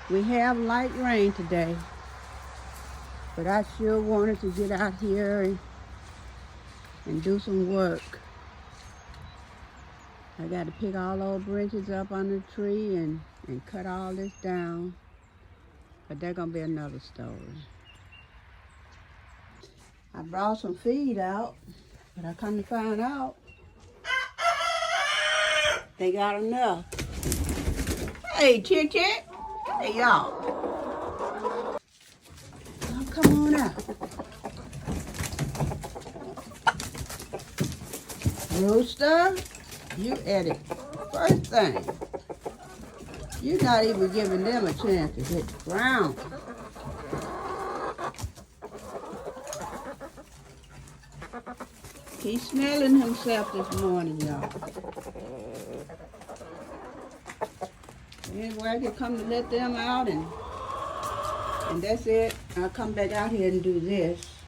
We have light rain today, but I sure wanted to get out here and do some work. I got to pick all those branches up on the tree and cut all this down. But that's going to be another story. I brought some feed out, but I come to find out they got enough. Hey, Chick Chick. Hey, y'all. Oh, come on out. Rooster, you at it. First thing, you're not even giving them a chance to hit the ground. He's smelling himself this morning, y'all. Anyway, I can come to let them out and that's it. I'll come back out here and do this.